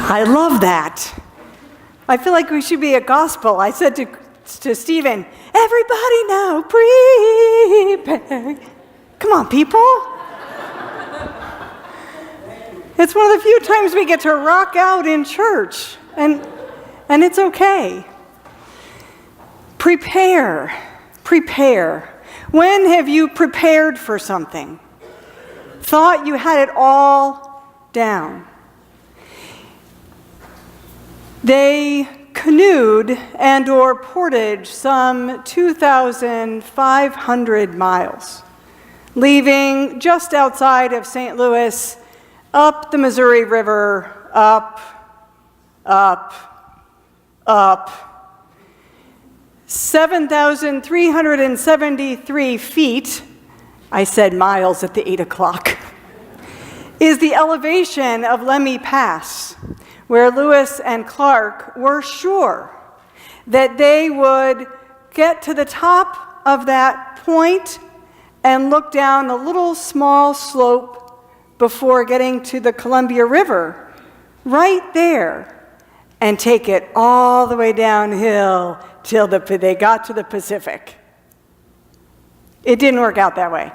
I love that. I feel like we should be a gospel. I said to Stephen, everybody now prepare. Come on, people. It's one of the few times we get to rock out in church, and it's okay. Prepare. When have you prepared for something? Thought you had it all down? They canoed and or portaged some 2,500 miles, leaving just outside of St. Louis, up the Missouri River, up, 7,373 feet, I said miles at the 8 o'clock, is the elevation of Lemhi Pass, where Lewis and Clark were sure that they would get to the top of that point and look down a little small slope before getting to the Columbia River, right there, and take it all the way downhill till they got to the Pacific. It didn't work out that way.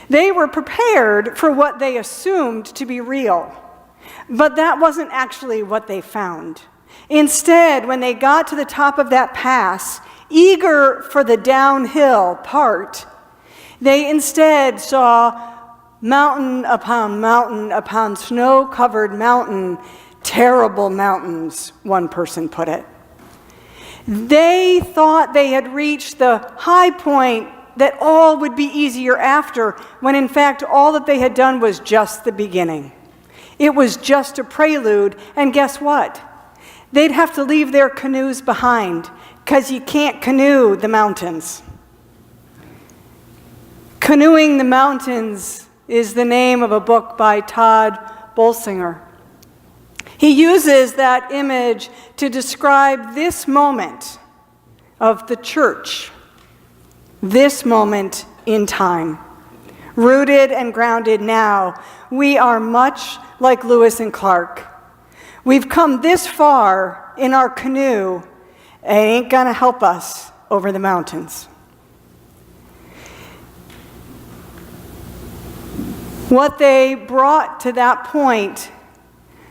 They were prepared for what they assumed to be real, but that wasn't actually what they found. Instead, when they got to the top of that pass, eager for the downhill part, they instead saw mountain upon snow-covered mountain, terrible mountains, one person put it. They thought they had reached the high point, that all would be easier after, when in fact all that they had done was just the beginning. It was just a prelude, and guess what? They'd have to leave their canoes behind, because you can't canoe the mountains. Canoeing the Mountains is the name of a book by Todd Bolsinger. He uses that image to describe this moment of the church, this moment in time. Rooted and grounded now, we are much like Lewis and Clark. We've come this far in our canoe, and it ain't gonna help us over the mountains. What they brought to that point,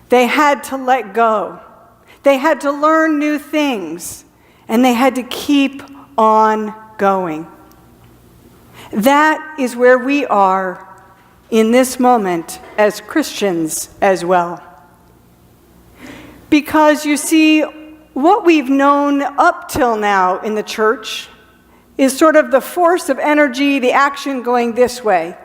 they had to let go. They had to learn new things, and they had to keep on going. That is where we are in this moment as Christians as well. Because you see, what we've known up till now in the church is sort of the force of energy, the action going this way.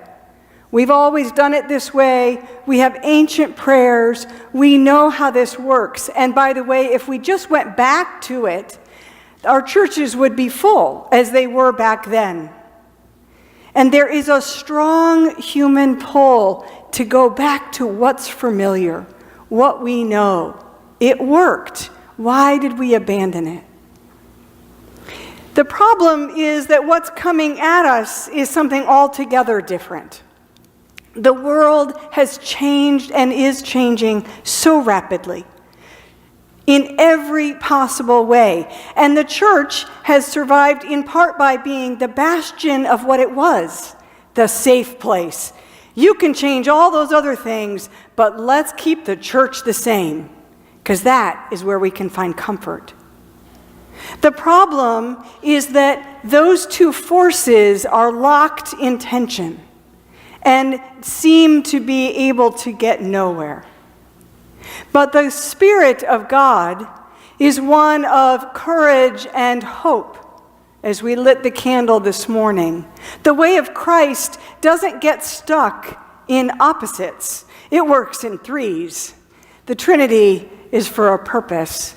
We've always done it this way. We have ancient prayers. We know how this works. And by the way, if we just went back to it, our churches would be full as they were back then. And there is a strong human pull to go back to what's familiar, what we know. It worked. Why did we abandon it? The problem is that what's coming at us is something altogether different. The world has changed and is changing so rapidly in every possible way. And the church has survived in part by being the bastion of what it was, the safe place. You can change all those other things, but let's keep the church the same, because that is where we can find comfort. The problem is that those two forces are locked in tension and seem to be able to get nowhere. But the Spirit of God is one of courage and hope, as we lit the candle this morning. The way of Christ doesn't get stuck in opposites. It works in threes. The Trinity is for a purpose.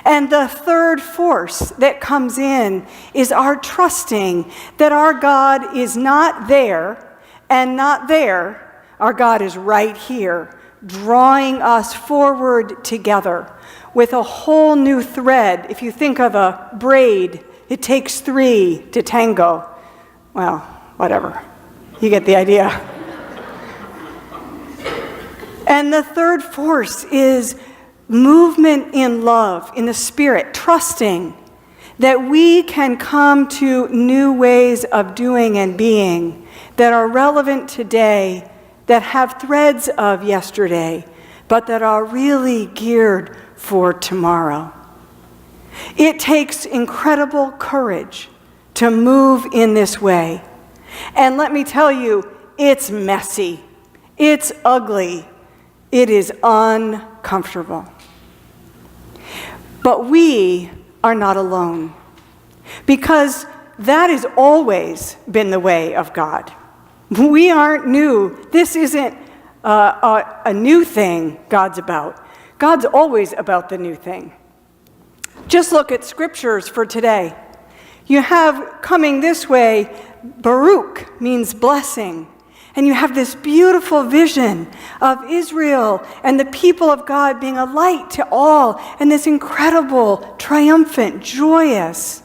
And the third force that comes in is our trusting that our God is not there and not there. Our God is right here, drawing us forward together with a whole new thread. If you think of a braid, it takes three to tango. Well, whatever. You get the idea. And the third force is movement in love, in the Spirit, trusting that we can come to new ways of doing and being that are relevant today, that have threads of yesterday, but that are really geared for tomorrow. It takes incredible courage to move in this way. And let me tell you, it's messy, it's ugly, it is uncomfortable. But we are not alone, because that has always been the way of God. We aren't new. This isn't a new thing God's about. God's always about the new thing. Just look at scriptures for today. You have coming this way, Baruch means blessing. And you have this beautiful vision of Israel and the people of God being a light to all, and this incredible, triumphant, joyous.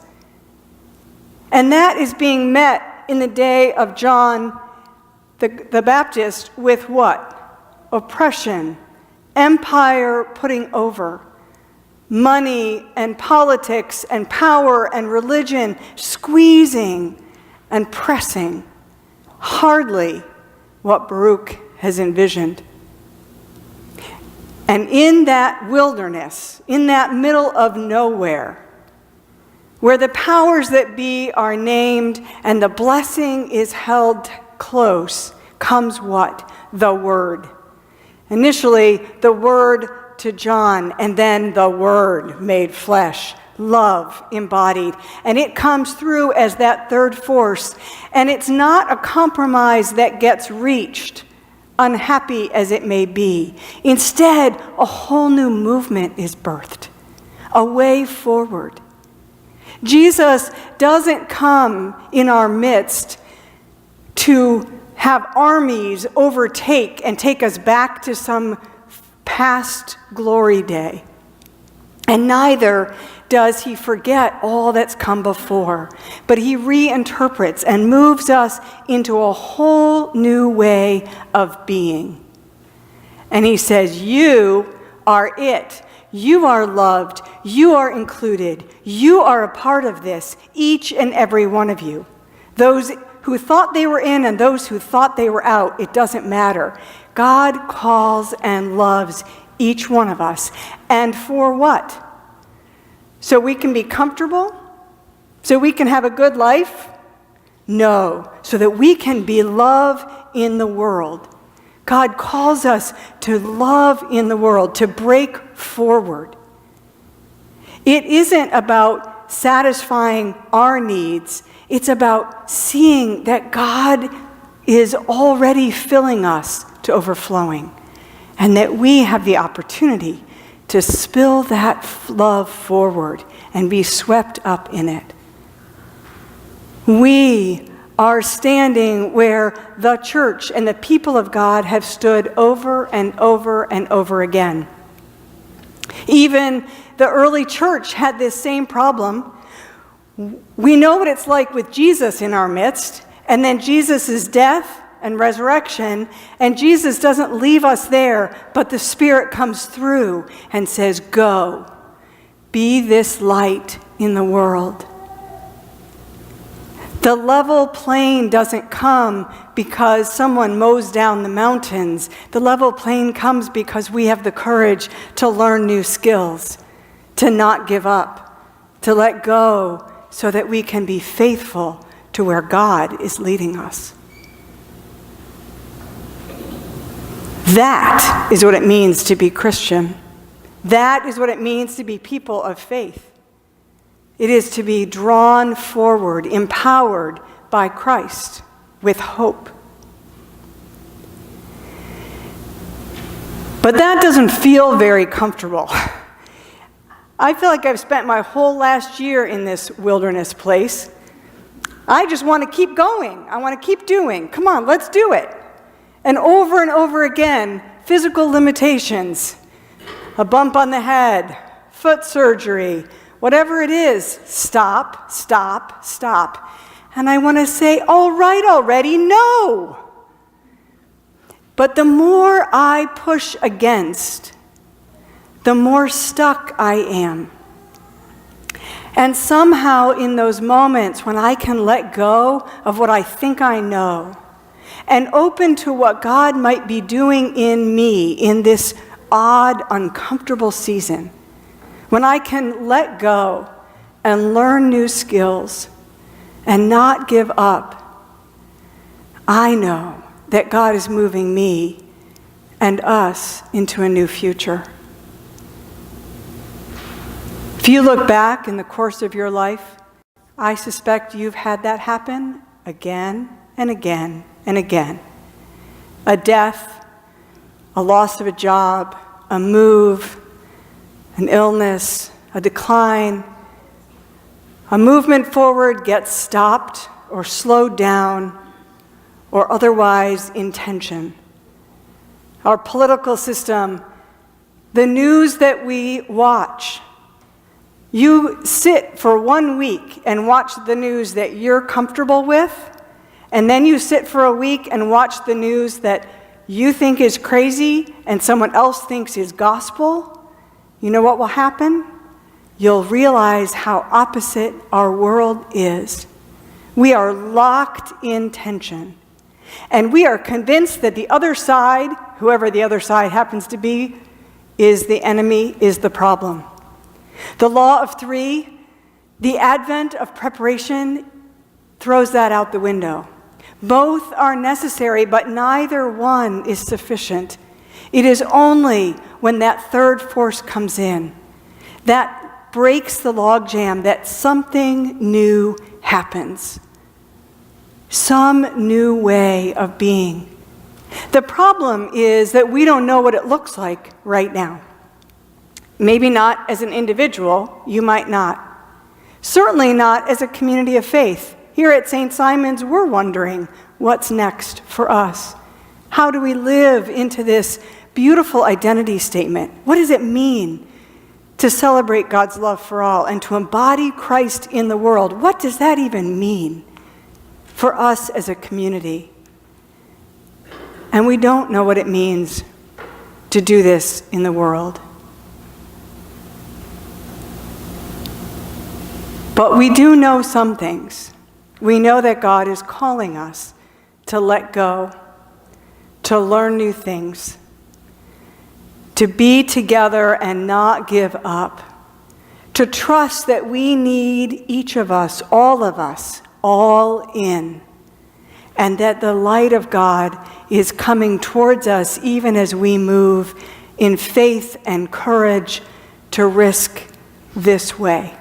And that is being met in the day of John the Baptist with what? Oppression, empire putting over, money and politics and power and religion squeezing and pressing. Hardly what Baruch has envisioned. And in that wilderness, in that middle of nowhere, where the powers that be are named and the blessing is held close, comes what? The Word. Initially, the Word to John, and then the Word made flesh. Love embodied. And it comes through as that third force. And it's not a compromise that gets reached, unhappy as it may be. Instead, a whole new movement is birthed, a way forward. Jesus doesn't come in our midst to have armies overtake and take us back to some past glory day. And neither does he forget all that's come before, but he reinterprets and moves us into a whole new way of being. And he says, you are it. You are loved. You are included. You are a part of this, each and every one of you. Those who thought they were in and those who thought they were out, it doesn't matter. God calls and loves each one of us. And for what? So we can be comfortable? So we can have a good life? No, so that we can be love in the world. God calls us to love in the world, to break forward. It isn't about satisfying our needs. It's about seeing that God is already filling us to overflowing, and that we have the opportunity to spill that love forward and be swept up in it. We are standing where the church and the people of God have stood over and over and over again. Even the early church had this same problem. We know what it's like with Jesus in our midst, and then Jesus' death and resurrection, and Jesus doesn't leave us there, but the Spirit comes through and says, go, be this light in the world. The level plain doesn't come because someone mows down the mountains. The level plain comes because we have the courage to learn new skills, to not give up, to let go, so that we can be faithful to where God is leading us. That is what it means to be Christian. That is what it means to be people of faith. It is to be drawn forward, empowered by Christ with hope. But that doesn't feel very comfortable. I feel like I've spent my whole last year in this wilderness place. I just want to keep going. I want to keep doing. Come on, let's do it. And over again, physical limitations, a bump on the head, foot surgery, whatever it is, stop, stop, stop. And I want to say, all right already, no. But the more I push against, the more stuck I am. And somehow in those moments when I can let go of what I think I know and open to what God might be doing in me in this odd, uncomfortable season, when I can let go and learn new skills and not give up, I know that God is moving me and us into a new future. If you look back in the course of your life, I suspect you've had that happen again and again and again. A death, a loss of a job, a move, an illness, a decline. A movement forward gets stopped or slowed down or otherwise in tension. Our political system, the news that we watch. You sit for 1 week and watch the news that you're comfortable with, and then you sit for a week and watch the news that you think is crazy and someone else thinks is gospel. You know what will happen? You'll realize how opposite our world is. We are locked in tension. And we are convinced that the other side, whoever the other side happens to be, is the enemy, is the problem. The law of three, the advent of preparation, throws that out the window. Both are necessary, but neither one is sufficient. It is only when that third force comes in that breaks the logjam that something new happens. Some new way of being. The problem is that we don't know what it looks like right now. Maybe not as an individual, you might not. Certainly not as a community of faith. Here at St. Simon's, we're wondering what's next for us. How do we live into this beautiful identity statement? What does it mean to celebrate God's love for all and to embody Christ in the world? What does that even mean for us as a community? And we don't know what it means to do this in the world. But we do know some things. We know that God is calling us to let go, to learn new things, to be together and not give up, to trust that we need each of us, all in, and that the light of God is coming towards us even as we move in faith and courage to risk this way.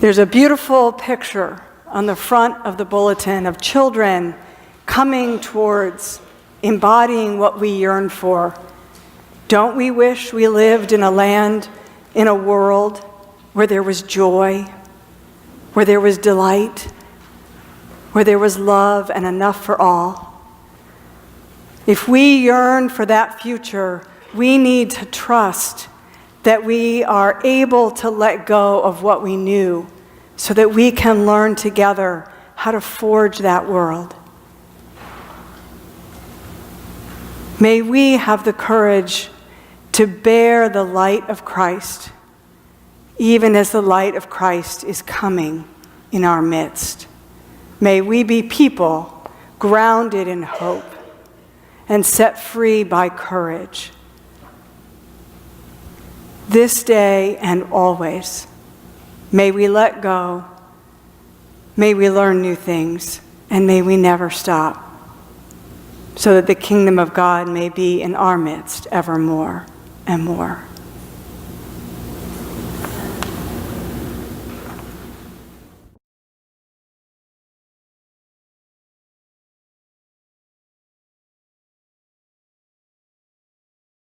There's a beautiful picture on the front of the bulletin of children coming towards embodying what we yearn for. Don't we wish we lived in a land, in a world where there was joy, where there was delight, where there was love and enough for all? If we yearn for that future, we need to trust that we are able to let go of what we knew so that we can learn together how to forge that world. May we have the courage to bear the light of Christ, even as the light of Christ is coming in our midst. May we be people grounded in hope and set free by courage. This day and always, may we let go, may we learn new things, and may we never stop, so that the kingdom of God may be in our midst evermore and more.